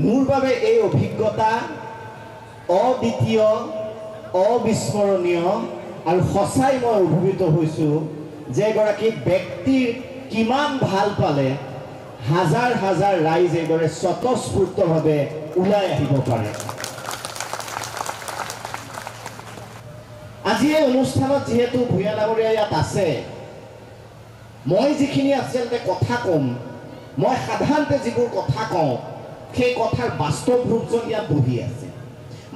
মোৰ বাবে এই অভিজ্ঞতা অদ্বিতীয় অবিস্মৰণীয় আৰু সঁচাই মই অভিভূত হৈছোঁ যে এগৰাকী ব্যক্তিৰ কিমান ভাল পালে হাজাৰ হাজাৰ ৰাইজ এইদৰে স্বতঃস্ফূৰ্তভাৱে ওলাই আহিব পাৰে। আজি এই অনুষ্ঠানত যিহেতু ভূঞা ডাঙৰীয়া ইয়াত আছে, মই যিখিনি আচলতে কথা ক'ম, মই সাধাৰণতে যিবোৰ কথা কওঁ সেই কথাৰ বাস্তৱ ৰূপজন ইয়াত বহি আছে।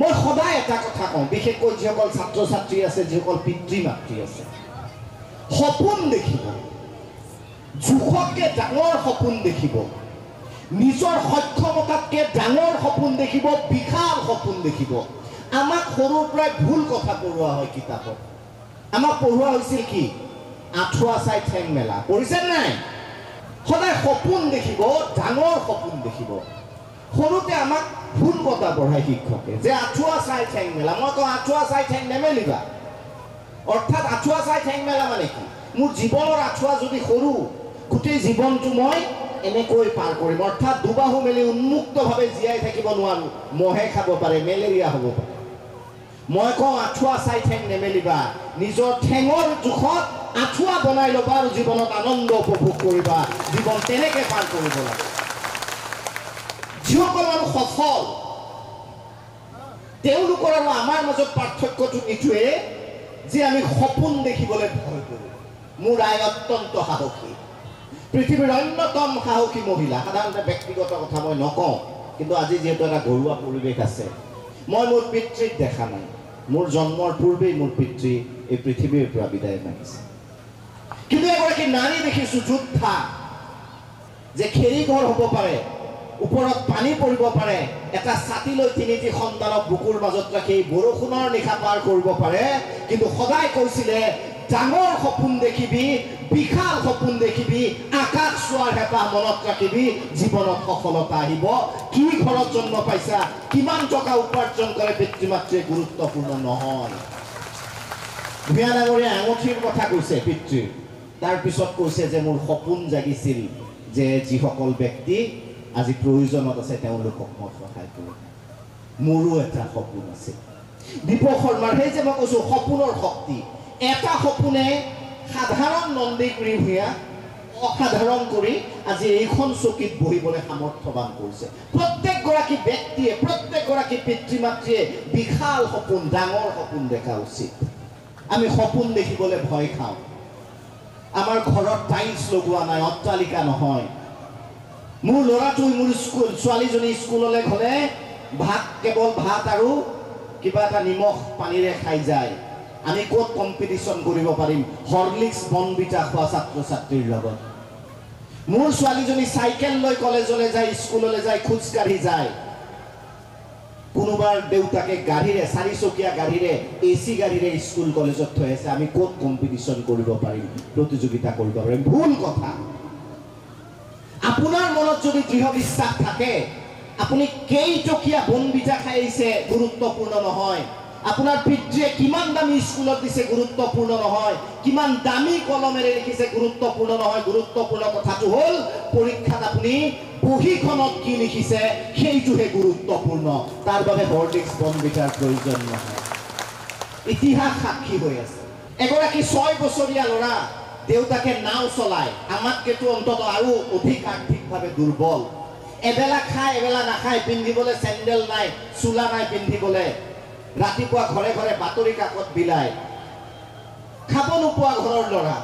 মই সদায় এটা কথা কওঁ, বিশেষকৈ যিসকল ছাত্ৰ ছাত্ৰী আছে, যিসকল পিতৃ মাতৃ আছে, সপোন দেখিব, জোখতকৈ ডাঙৰ সপোন দেখিব, নিজৰ সক্ষমতাতকৈ ডাঙৰ সপোন দেখিব, বিশাল সপোন দেখিব। আমাক সৰুৰ পৰাই ভুল কথা পঢ়োৱা হয় কিতাপত। আমাক পঢ়োৱা হৈছিল কি? আঁঠুৱা চাই ঠেং মেলা। পঢ়িছে নাই? সদায় সপোন দেখিব, ডাঙৰ সপোন দেখিব। সৰুতে আমাক ভুল কথা পঢ়ায় শিক্ষকে যে আঁঠুৱা চাই ঠেং মেলা। মই কওঁ আঁঠুৱা চাই ঠেং নেমেলিবা। অৰ্থাৎ আঁঠুৱা চাই ঠেং মেলা মানে কি? মোৰ জীৱনৰ আঁঠুৱা যদি সৰু, গোটেই জীৱনটো মই এনেকৈ পাৰ কৰিম। অৰ্থাৎ দুবাহু মেলি উন্মুক্তভাৱে জীয়াই থাকিব নোৱাৰোঁ। মহে খাব পাৰে, মেলেৰিয়া হ'ব পাৰে। মই কওঁ আঁঠুৱা চাই ঠেং নেমেলিবা, নিজৰ ঠেঙৰ জোখত আঁঠুৱা বনাই ল'বা আৰু জীৱনত আনন্দ উপভোগ কৰিবা। জীৱন তেনেকৈ পাৰ কৰিব লাগে। যিসকল মানুহ সফল, তেওঁলোকৰ আৰু আমাৰ মাজত পাৰ্থক্যটো এইটোৱে যে আমি সপোন দেখিবলৈ ভয় কৰোঁ। মোৰ আই অত্যন্ত সাহসী, পৃথিৱীৰ অন্যতম সাহসী মহিলা। সাধাৰণতে ব্যক্তিগত কথা মই নকওঁ, কিন্তু আজি যিহেতু এটা ঘৰুৱা পৰিৱেশ আছে, মই মোৰ পিতৃক দেখা নাই। মোৰ জন্মৰ পূৰ্বেই মোৰ পিতৃ এই পৃথিৱীৰ পৰা বিদায় মাগিছে। কিন্তু এগৰাকী নাৰী দেখিছোঁ যোদ্ধা, যে খেৰী ঘৰ হ'ব পাৰে, ওপৰত পানী পৰিব পাৰে, এটা ছাতি লৈ তিনিটি সন্তানক বুকুৰ মাজত ৰাখি বৰষুণৰ নিশা পাৰ কৰিব পাৰে। কিন্তু সদায় কৈছিলে ডাঙৰ সপোন দেখিবি, বিশাল সপোন দেখিবি, আকাশ চোৱাৰ হেঁপাহ মনত ৰাখিবি, জীৱনত সফলতা আহিব। কি ঘৰত জন্ম পাইছা, কিমান টকা উপাৰ্জন কৰে পিতৃ মাতৃয়ে গুৰুত্বপূৰ্ণ নহয়। ভূঞা ডাঙৰীয়া আঙুঠিৰ কথা কৈছে পিতৃৰ, তাৰপিছত কৈছে যে মোৰ সপোন জাগিছিল যে যিসকল ব্যক্তি আজি প্ৰয়োজনত আছে তেওঁলোকক মই সহায় কৰোঁ। মোৰো এটা সপোন আছে। দীপক শৰ্মাৰ সেই যে মই কৈছোঁ সপোনৰ শক্তি। এটা সপোনে সাধাৰণ নন্দীগুৰি ভূঞা অসাধাৰণ কৰি আজি এইখন চকীত বহিবলৈ সামৰ্থ্যৱান কৰিছে। প্ৰত্যেকগৰাকী ব্যক্তিয়ে, প্ৰত্যেকগৰাকী পিতৃ মাতৃয়ে বিশাল সপোন, ডাঙৰ সপোন দেখা উচিত। আমি সপোন দেখিবলৈ ভয় খাওঁ। আমাৰ ঘৰত টাইলছ লগোৱা নাই, অট্টালিকা নহয়। মোৰ ল'ৰাটোৱে, মোৰ ছোৱালীজনী স্কুললৈ গ'লে ভাত, কেৱল ভাত আৰু কিবা এটা নিমখ পানীৰে খাই যায়। আমি ক'ত কম্পিটিশ্যন কৰিব পাৰিম হৰলিক্স বনবিটা খোৱা ছাত্ৰ ছাত্ৰীৰ লগত? মোৰ ছোৱালীজনী চাইকেল লৈ কলেজলৈ যায়, স্কুললৈ যায়, খোজকাঢ়ি যায়। কোনোবাৰ দেউতাকে গাড়ীৰে, চাৰিচকীয়া গাড়ীৰে, AC গাড়ীৰে স্কুল কলেজত থৈ আছে। আমি ক'ত কম্পিটিশ্যন কৰিব পাৰিম, প্ৰতিযোগিতা কৰিব পাৰিম? ভুল কথা। আপোনাৰ মনত যদি দৃঢ় বিশ্বাস থাকে, আপুনি কেইটকীয়া বনবিটা খাই আহিছে গুৰুত্বপূৰ্ণ নহয়। আপোনাৰ পিতৃয়ে কিমান দামী স্কুলত দিছে গুৰুত্বপূৰ্ণ নহয়। কিমান দামী কলমেৰে লিখিছে গুৰুত্বপূৰ্ণ নহয়। গুৰুত্বপূৰ্ণ কথাটো হ'ল পৰীক্ষাত আপুনি বহীখনত কি লিখিছে সেইটোহে গুৰুত্বপূৰ্ণ। তাৰ বাবে হৰলিক্স বনবিটাৰ প্ৰয়োজন নহয়। ইতিহাস সাক্ষী হৈ আছে। এগৰাকী 6 বছৰীয়া ল'ৰা, দেউতাকে নাও চলায়, আমাতকেতো অন্তত আৰু অধিক আৰ্থিকভাৱে দুৰ্বল। এবেলা খায়, এবেলা নাখায়, পিন্ধিবলৈ চেণ্ডেল নাই, চোলা নাই পিন্ধিবলৈ। ৰাতিপুৱা ঘৰে ঘৰে বাতৰি কাকত বিলায়। খাব নোপোৱা ঘৰৰ ল'ৰা,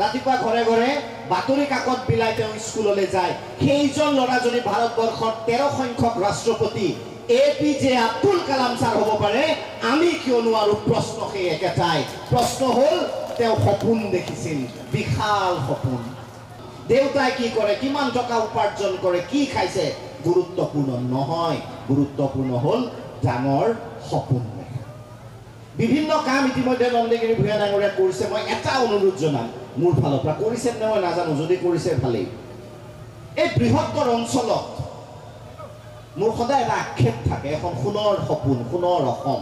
ৰাতিপুৱা ঘৰে ঘৰে বাতৰি কাকত বিলাই তেওঁ স্কুললৈ যায়। সেইজন ল'ৰা যদি ভাৰতবৰ্ষৰ 13 সংখ্যক ৰাষ্ট্ৰপতি APJ আব্দুল কালাম ছাৰ হ'ব পাৰে, আমি কিয় নোৱাৰো? প্ৰশ্ন সেই একেটাই। প্ৰশ্ন হ'ল তেওঁ সপোন দেখিছিল, বিশাল সপোন। দেউতাই কি কৰে, কিমান টকা উপাৰ্জন কৰে, কি খাইছে গুৰুত্বপূৰ্ণ নহয়। গুৰুত্বপূৰ্ণ হ'ল ডাঙৰ সপোন দেখা। বিভিন্ন কাম ইতিমধ্যে নন্দীগিৰি ভূঞা ডাঙৰীয়া কৰিছে। মই এটা অনুৰোধ জনাম মোৰ ফালৰ পৰা, কৰিছে নে মই নাজানো, যদি কৰিছে ভালেই। এই বৃহত্তৰ অঞ্চলত মোৰ সদায় এটা আক্ষেপ থাকে, এখন সোণৰ সপোন, সোণৰ অসম,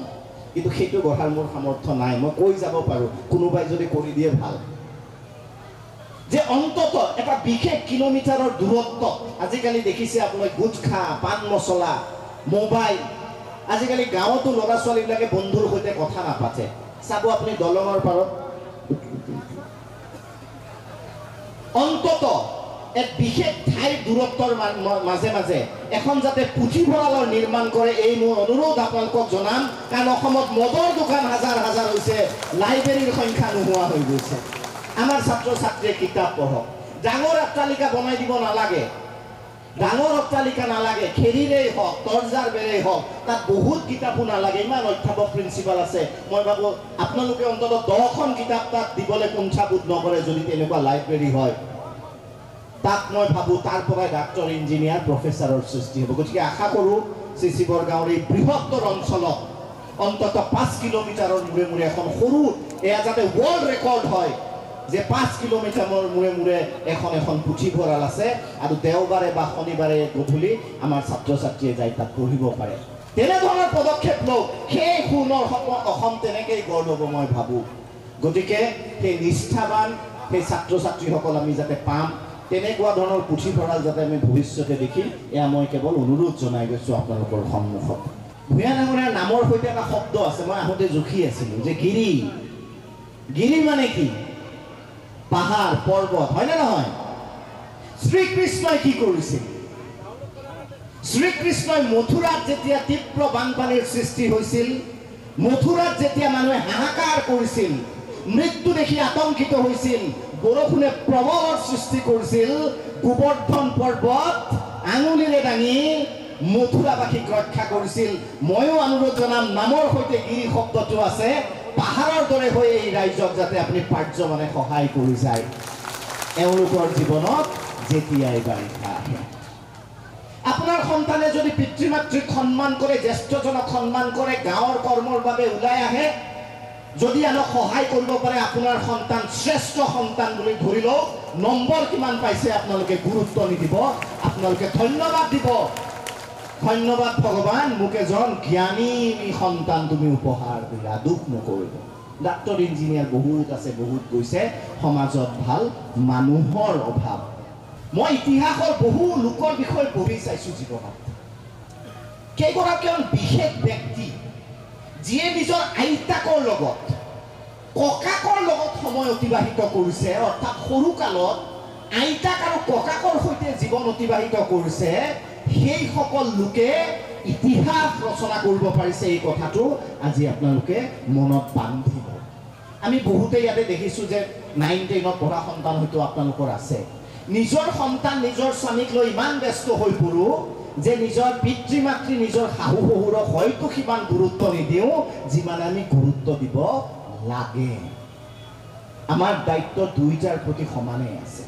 কিন্তু সেইটো গঢ়াৰ মোৰ সামৰ্থ্য নাই। মই কৈ যাব পাৰোঁ, কোনোবাই যদি কৰি দিয়ে ভাল। যে অন্তত এটা বিশেষ কিলোমিটাৰৰ দূৰত্ব আজিকালি দেখিছে আপোনালোকে গুটখা পান মছলা মোবাইল আজিকালি গাঁৱতো ল'ৰা ছোৱালীবিলাকে বন্ধুৰ সৈতে কথা নাপাতে চাব আপুনি দলঙৰ পাৰত অন্তত এক বিশেষ ঠাইৰ দূৰত্বৰ মাজে মাজে এখন যাতে পুথিভঁৰালৰ নিৰ্মাণ কৰে এই মোৰ অনুৰোধ আপোনালোকক জনাম কাৰণ অসমত মদৰ দোকান হাজাৰ হাজাৰ হৈছে লাইব্ৰেৰীৰ সংখ্যা নোহোৱা হৈ গৈছে আমাৰ ছাত্ৰ ছাত্ৰীয়ে কিতাপ পঢ়ক ডাঙৰ অট্টালিকা বনাই দিব নালাগে ডাঙৰ অট্টালিকা নালাগে খেৰীৰেই হওক দৰ্জাৰ বেৰেই হওক তাত বহুত কিতাপো নালাগে ইমান অধ্যাপক প্ৰিন্সিপাল আছে মই ভাবোঁ আপোনালোকে অন্ততঃ 10খন কিতাপ তাত দিবলৈ কুণ্ঠাবোধ নকৰে যদি তেনেকুৱা লাইব্ৰেৰী হয় তাক মই ভাবোঁ তাৰ পৰাই ডাক্তৰ ইঞ্জিনিয়াৰ প্ৰফেচাৰৰ সৃষ্টি হ'ব গতিকে আশা কৰোঁ চিচিবৰ গাঁৱৰ এই বৃহত্তৰ অঞ্চলত অন্ততঃ 5 কিলোমিটাৰৰ মূৰে মূৰে এখন সৰু এয়া যাতে ৱৰ্ল্ড ৰেকৰ্ড হয় যে 5 কিলোমিটাৰৰ মূৰে মূৰে এখন পুথিভঁৰাল আছে আৰু দেওবাৰে বা শনিবাৰে গধূলি আমাৰ ছাত্ৰ ছাত্ৰীয়ে যাই তাত পঢ়িব পাৰে তেনেধৰণৰ পদক্ষেপ লওক সেই সোণৰ অসম তেনেকেই গঢ় ল'ব মই ভাবোঁ গতিকে সেই নিষ্ঠাবান সেই ছাত্ৰ ছাত্ৰীসকল আমি যাতে পাম তেনেকুৱা ধৰণৰ পুথিভঁৰাল যাতে আমি ভৱিষ্যতে দেখিম এয়া মই কেৱল অনুৰোধ জনাই গৈছোঁ আপোনালোকৰ সন্মুখত ভূঞা ডাঙৰীয়াৰ নামৰ সৈতে এটা শব্দ আছে মই আহোঁতে জুখি আছিলোঁ যে গিৰি গিৰি মানে কি পাহাৰ পৰ্বত হয় না নহয় শ্ৰীকৃষ্ণই কি কৰিছিল শ্ৰীকৃষ্ণই মথুৰাত যেতিয়া তীব্ৰ বানপানীৰ সৃষ্টি হৈছিল মথুৰাত যেতিয়া মানুহে হাহাকাৰ কৰিছিল মৃত্যু দেখি আতংকিত হৈছিল বৰষুণে প্ৰবলৰ সৃষ্টি কৰিছিল গোবৰ্ধন পৰ্বত আঙুলিৰে দাঙি মথুৰাবাসীক ৰক্ষা কৰিছিল ময়ো অনুৰোধ জনাম নামৰ সৈতে গিৰি শব্দটো আছে পাহাৰৰ দৰে হৈ এই ৰাজ্যক যাতে আপুনি পাৰ্যমানে সহায় কৰি যায় এওঁলোকৰ জীৱনত যেতিয়াই বাৰিষা আহে আপোনাৰ সন্তানে যদি পিতৃ মাতৃক সন্মান কৰে জ্যেষ্ঠজনক সন্মান কৰে গাঁৱৰ কৰ্মৰ বাবে ওলাই আহে যদি আনক সহায় কৰিব পাৰে আপোনাৰ সন্তান শ্ৰেষ্ঠ সন্তান বুলি ধৰি লওক নম্বৰ কিমান পাইছে আপোনালোকে গুৰুত্ব নিদিব আপোনালোকে ধন্যবাদ দিব ধন্যবাদ ভগৱান মোক এজন জ্ঞানী সন্তান তুমি উপহাৰ দিলা দুখ নকৰিব ডাক্তৰ ইঞ্জিনিয়াৰ বহুত আছে বহুত গৈছে সমাজত ভাল মানুহৰ অভাৱ মই ইতিহাসৰ বহু লোকৰ বিষয়ে পঢ়ি চাইছোঁ জীৱনত কেইগৰাকী বিশেষ ব্যক্তি যিয়ে নিজৰ আইতাকৰ লগত ককাকৰ লগত সময় অতিবাহিত কৰিছে অৰ্থাৎ সৰু কালত আইতাক আৰু ককাকৰ সৈতে জীৱন অতিবাহিত কৰিছে সেই সকল লোকে ইতিহাস ৰচনা কৰিব পাৰিছে এই কথাটো আজি আপোনালোকে মনত বান্ধিব আমি বহুতে ইয়াতে দেখিছোঁ যে 9-10ত পঢ়া সন্তান হয়তো আপোনালোকৰ আছে নিজৰ সন্তান নিজৰ স্বামীক লৈ ইমান ব্যস্ত হৈ পৰোঁ যে নিজৰ পিতৃ মাতৃ নিজৰ শাহু শহুৰক হয়তো সিমান গুৰুত্ব নিদিওঁ যিমান আমি গুৰুত্ব দিব লাগে আমাৰ দায়িত্ব দুইটাৰ প্ৰতি সমানেই আছে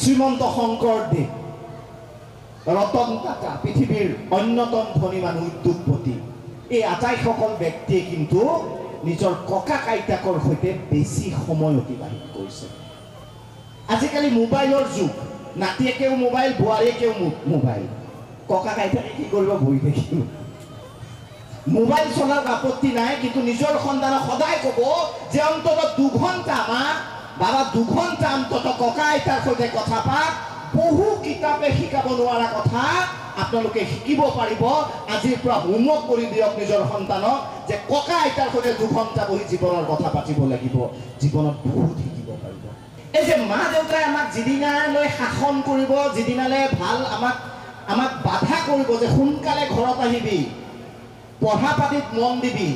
শ্ৰীমন্ত শংকৰদেৱ ৰতন টাটা পৃথিৱীৰ অন্যতম ধনী মানুহ উদ্যোগপতি এই আটাইসকল ব্যক্তিয়ে কিন্তু নিজৰ ককা আইতাকৰ সৈতে বেছি সময় অতিবাহিত কৰিছে আজিকালি মোবাইলৰ যুগ নাতিয়েকেও মোবাইল বোৱাৰীয়েকেও মোবাইল ককা আইতাকে কি কৰিব বহি থাকিব মোবাইল চলাৰ আপত্তি নাই কিন্তু নিজৰ সন্তানক সদায় ক'ব যে অন্তত 2 ঘণ্টা আমাক বাবা 2 ঘণ্টা অন্তত ককা আইতাৰ সৈতে কথা পাত বহু কিতাপে শিকাব নোৱাৰা কথা আপোনালোকে শিকিব পাৰিব আজিৰ পৰা হোমৱৰ্ক কৰি দিয়ক নিজৰ সন্তানক যে ককা আইতাৰ সৈতে 2 ঘণ্টা বহি জীৱনৰ কথা পাতিব লাগিব জীৱনত বহুত শিকিব পাৰিব এই যে মা দেউতাই আমাক যিদিনালৈ শাসন কৰিব যিদিনালৈ ভাল আমাক বাধা কৰিব যে সোনকালে ঘৰত আহিবি পঢ়া পাতিত মন দিবি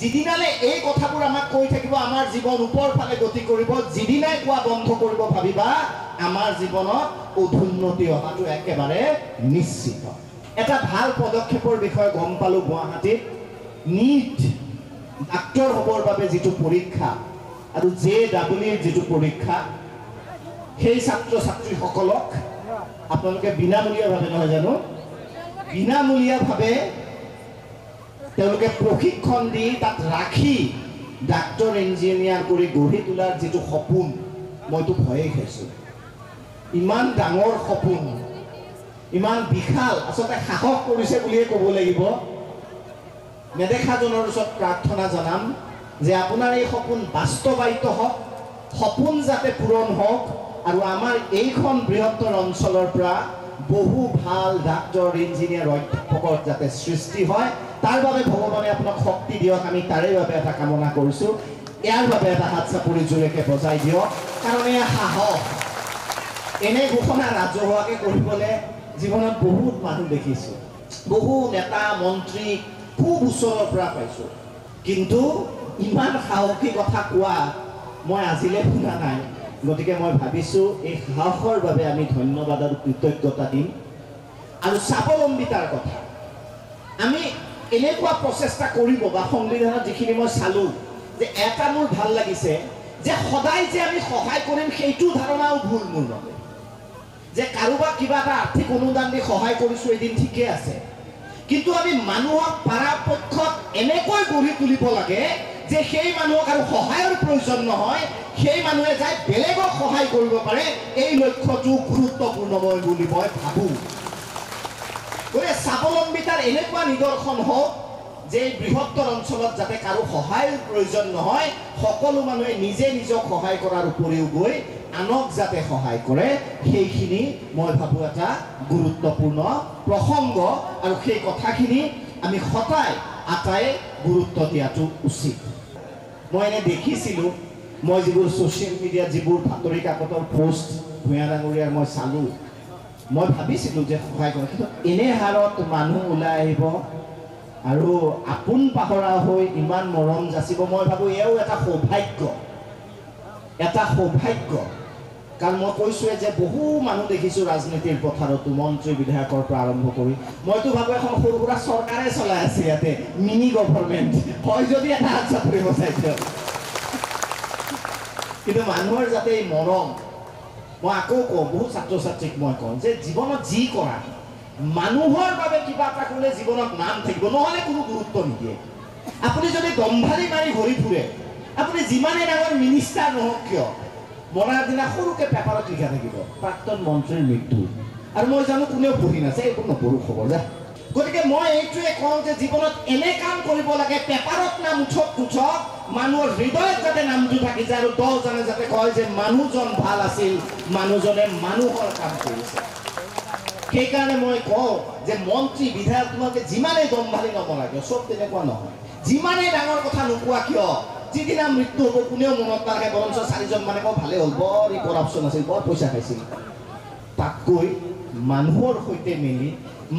যিদিনালৈ এই কথাবোৰ আমাক কৈ থাকিব আমাৰ জীৱন ওপৰ ফালে গতি কৰিব যিদিনাই কোৱা বন্ধ কৰিব ভাবিবা আমাৰ জীৱনত উন্নতি অহাটো একেবাৰে নিশ্চিত এটা ভাল পদক্ষেপৰ বিষয়ে গম পালোঁ গুৱাহাটীত নীট ডাক্তৰ হ'বৰ বাবে যিটো পৰীক্ষা আৰু JEEৰ যিটো পৰীক্ষা সেই ছাত্ৰ ছাত্ৰীসকলক আপোনালোকে বিনামূলীয়াভাৱে নহয় জানো বিনামূলীয়াভাৱে তেওঁলোকে প্ৰশিক্ষণ দি তাত ৰাখি ডাক্তৰ ইঞ্জিনিয়াৰ কৰি গঢ়ি তোলাৰ যিটো সপোন মইতো ভয়ে খাইছোঁ ইমান ডাঙৰ সপোন ইমান বিশাল আচলতে সাহস কৰিছে বুলিয়ে ক'ব লাগিব নেদেখাজনৰ ওচৰত প্ৰাৰ্থনা জনাম যে আপোনাৰ এই সপোন বাস্তৱায়িত হওক সপোন যাতে পূৰণ হওক আৰু আমাৰ এইখন বৃহত্তৰ অঞ্চলৰ পৰা বহু ভাল ডাক্তৰ ইঞ্জিনিয়াৰ অধ্যাপকৰ যাতে সৃষ্টি হয় তাৰ বাবে ভগৱানে আপোনাক শক্তি দিয়ক আমি তাৰে বাবে এটা কামনা কৰিছোঁ ইয়াৰ বাবে এটা হাত চাপৰি জোৰেকে বজাই দিয়ক কাৰণ এয়া সাহস এনে ঘোষণা ৰাজহুৱাকৈ কৰিবলৈ জীৱনত বহুত মানুহ দেখিছোঁ বহু নেতা মন্ত্ৰী খুব ওচৰৰ পৰা পাইছোঁ কিন্তু ইমান সাহসী কথা কোৱা মই আজিলৈ শুনা নাই গতিকে মই ভাবিছোঁ এই সাহসৰ বাবে আমি ধন্যবাদ আৰু কৃতজ্ঞতা দিম আৰু স্বাৱলম্বিতাৰ কথা আমি এনেকুৱা প্ৰচেষ্টা কৰিব বা সংবিধানত যিখিনি মই চালোঁ যে এটা মোৰ ভাল লাগিছে যে সদায় যে আমি সহায় কৰিম সেইটো ধাৰণাও ভুল মোৰ বাবে যে কাৰোবাক কিবা এটা আৰ্থিক অনুদান দি সহায় কৰিছোঁ এদিন ঠিকে আছে কিন্তু আমি মানুহক পৰাপক্ষত এনেকৈ গঢ়ি তুলিব লাগে যে সেই মানুহক আৰু সহায়ৰ প্ৰয়োজন নহয় সেই মানুহে যায় বেলেগক সহায় কৰিব পাৰে এই লক্ষ্যটো গুৰুত্বপূৰ্ণ মই বুলি মই ভাবোঁ গতিকে স্বাৱলম্বিতাৰ এনেকুৱা নিদৰ্শন হওক যে বৃহত্তৰ অঞ্চলত যাতে কাৰো সহায়ৰ প্ৰয়োজন নহয় সকলো মানুহে নিজে নিজক সহায় কৰাৰ উপৰিও গৈ আনক যাতে সহায় কৰে সেইখিনি মই ভাবোঁ এটা গুৰুত্বপূৰ্ণ প্ৰসংগ আৰু সেই কথাখিনি আমি সদায় আটাই গুৰুত্ব দিয়াটো উচিত মই এনে দেখিছিলোঁ মই যিবোৰ ছ'চিয়েল মিডিয়াত যিবোৰ বাতৰি কাকতৰ পোষ্ট ভূঞা ডাঙৰীয়াৰ মই চালোঁ মই ভাবিছিলোঁ যে সহায় কৰে কিন্তু এনে হাৰত মানুহ ওলাই আহিব আৰু আপোন পাহৰা হৈ ইমান মৰম যাচিব মই ভাবোঁ এয়াও এটা সৌভাগ্য কাৰণ মই কৈছোঁৱে যে বহু মানুহ দেখিছোঁ ৰাজনীতিৰ পথাৰতো মন্ত্ৰী বিধায়কৰ পৰা আৰম্ভ কৰি মইতো ভাবোঁ এখন সৰু সুৰা চৰকাৰে চলাই আছে ইয়াতে মিনি গভৰ্ণমেণ্ট হয় যদি এটা হাত চাপৰি বচাই দিয়ক কিন্তু মানুহৰ যাতে এই মৰম মই আকৌ কওঁ বহু ছাত্ৰ ছাত্ৰীক মই কওঁ যে জীৱনত যি কৰা মানুহৰ বাবে কিবা এটা কৰিলে জীৱনত নাম থাকিব নহ'লে কোনো গুৰুত্ব নিদিয়ে আপুনি যদি দম্ভালি মাৰি ঘূৰি ফুৰে আপুনি যিমানেই ডাঙৰ মিনিষ্টাৰ নহওক কিয় মৰাৰ দিনা সৰুকে পেপাৰত লিখা থাকিব প্ৰাক্তন মন্ত্ৰীৰ মৃত্যু আৰু মই জানো কোনেও পঢ়ি নাছে এইবোৰ নপঢ়ো খবৰ যা গতিকে মই এইটোৱে কওঁ যে জীৱনত এনে কাম কৰিব লাগে পেপাৰত নাম উঠক মানুহৰ হৃদয়ত যাতে নামটো থাকি যায় আৰু দহজনে যাতে কয় যে মানুহজন ভাল আছিল মানুহজনে মানুহৰ কাম কৰিছে সেইকাৰণে মই কওঁ যে মন্ত্ৰী বিধায়ক তোমালোকে যিমানেই দম্ভালি ল'ব লাগে চব তেনেকুৱা নহয় যিমানেই ডাঙৰ কথা নোকোৱা কিয় যিদিনা মৃত্যু হ'ব কোনেও মনত নাৰাখে বৰঞ্চ 4জন মানে কওঁ ভালেই হ'ল বৰ ই কৰাপশ্যন আছিল বৰ পইচা খাইছিল তাতকৈ মানুহৰ সৈতে মিলি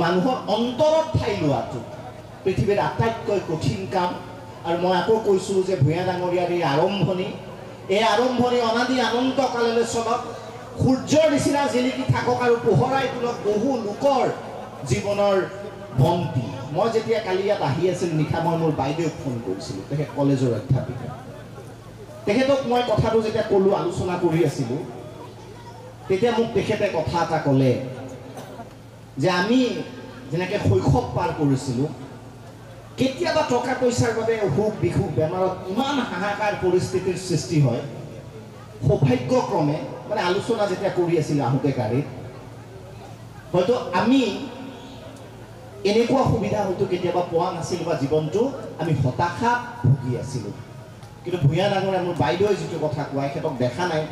মানুহৰ অন্তৰত ঠাই লোৱাটো পৃথিৱীৰ আটাইতকৈ কঠিন কাম আৰু মই আকৌ কৈছোঁ যে ভূঞা ডাঙৰীয়াৰ এই আৰম্ভণি অনাদি অনন্ত কাললৈ চলক সূৰ্যৰ নিচিনা জিলিকি থাকক আৰু পোহৰাই তোলক বহু লোকৰ জীৱনৰ বন্তি মই যেতিয়া কালি ইয়াত আহি আছিলোঁ নিশা মই মোৰ বাইদেউক ফোন কৰিছিলোঁ তেখেত কলেজৰ অধ্যাপিকা তেখেতক মই কথাটো যেতিয়া ক'লোঁ আলোচনা কৰি আছিলোঁ তেতিয়া মোক তেখেতে কথা এটা ক'লে যে আমি যেনেকৈ শৈশৱ পাৰ কৰিছিলোঁ কেতিয়াবা টকা পইচাৰ বাবে অসুখ বিসুখ বেমাৰত ইমান হাহাকাৰ পৰিস্থিতিৰ সৃষ্টি হয় সৌভাগ্যক্ৰমে মানে আলোচনা যেতিয়া কৰি আছিলোঁ আহোঁতে গাড়ীত হয়তো আমি এনেকুৱা সুবিধা হয়তো কেতিয়াবা পোৱা নাছিলোঁ বা জীৱনটো আমি হতাশাত ভুগি আছিলোঁ কিন্তু ভূঞা ডাঙৰীয়া মোৰ বাইদেৱে যিটো কথা কোৱাই সিহঁতক দেখা নাই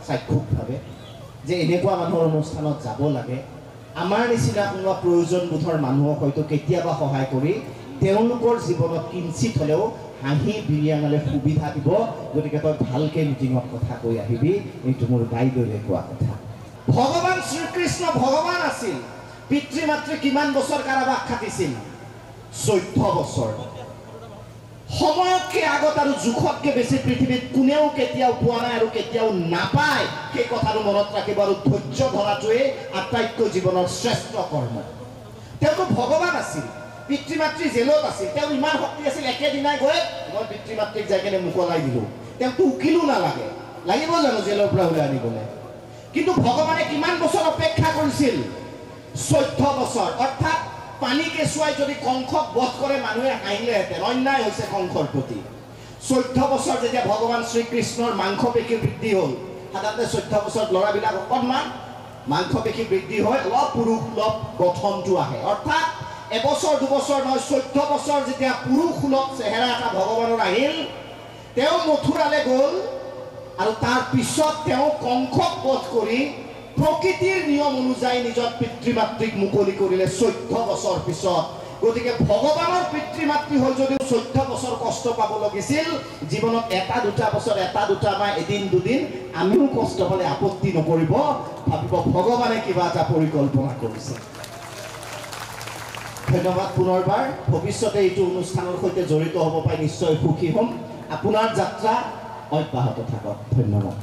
চাক্ষুষভাৱে যে এনেকুৱা মানুহৰ অনুষ্ঠানত যাব লাগে আমাৰ নিচিনা কোনোবা প্ৰয়োজনবোধৰ মানুহক হয়তো কেতিয়াবা সহায় কৰি তেওঁলোকৰ জীৱনত কিঞ্চিত হ'লেও হাঁহি বিৰিয়াঙালে সুবিধা দিব গতিকে তই ভালকৈ মিটিঙত কথা কৈ আহিবি এইটো মোৰ বাইদেৱে কোৱা কথা ভগৱান শ্ৰীকৃষ্ণ ভগৱান আছিল পিতৃ মাতৃ কিমান বছৰ কাৰাবাস খাটিছিল 14 বছৰ সময়তকৈ আগত আৰু জোখতকৈ বেছি পৃথিৱীত কোনেও কেতিয়াও পোৱা নাই আৰু কেতিয়াও নাপায় সেই কথাটো মনত ৰাখিব আৰু ধৈৰ্য ধৰাটোৱে আটাইতকৈ জীৱনৰ শ্ৰেষ্ঠ কৰ্ম তেওঁতো ভগৱান আছিল পিতৃ মাতৃ জেলত আছিল তেওঁ ইমান শক্তি আছিল একেদিনাই গৈ মই পিতৃ মাতৃক যাই কেনে মোকলাই দিলোঁ তেওঁতো উকিলো নালাগে লাগিব জানো জেলৰ পৰা ওলাই আনিবলৈ কিন্তু ভগৱানে কিমান বছৰ অপেক্ষা কৰিছিল 14 বছৰ অৰ্থাৎ পানী কেঁচুৱাই যদি কংসক বধ কৰে মানুহে হাঁহিলেহেঁতেন অন্যায় হৈছে কংসৰ প্ৰতি 14 বছৰ যেতিয়া ভগৱান শ্ৰীকৃষ্ণৰ মাংসপেশী বৃদ্ধি হ'ল সাধাৰণতে 14 বছৰত ল'ৰাবিলাক অকণমান মাংসপেশী বৃদ্ধি হয় অলপ পুৰুষ সুলভ গঠনটো আহে অৰ্থাৎ এবছৰ দুবছৰ নহয় 14 বছৰ যেতিয়া পুৰুষ সুলভ চেহেৰা এটা ভগৱানৰ আহিল তেওঁ মথুৰালৈ গ'ল আৰু তাৰ পিছত তেওঁ কংসক বধ কৰি প্ৰকৃতিৰ নিয়ম অনুযায়ী নিজৰ পিতৃ মাতৃক মুকলি কৰিলে 14 বছৰ পিছত। গতিকে ভগৱানৰ পিতৃ মাতৃ হৈ যদিও 14 বছৰ কষ্ট পাব লাগিছিল, জীৱনত এটা দুটা বছৰ, এটা দুটা বা এদিন দুদিন আমিও কষ্ট পালে আপত্তি নকৰিব, ভাবিব ভগৱানে কিবা এটা পৰিকল্পনা কৰিছে। ধন্যবাদ পুনৰবাৰ। ভৱিষ্যতে এইটো অনুষ্ঠানৰ সৈতে জড়িত হ'ব পাই নিশ্চয় সুখী হ'ম। আপোনাৰ যাত্ৰা অব্যাহত থাকক। ধন্যবাদ।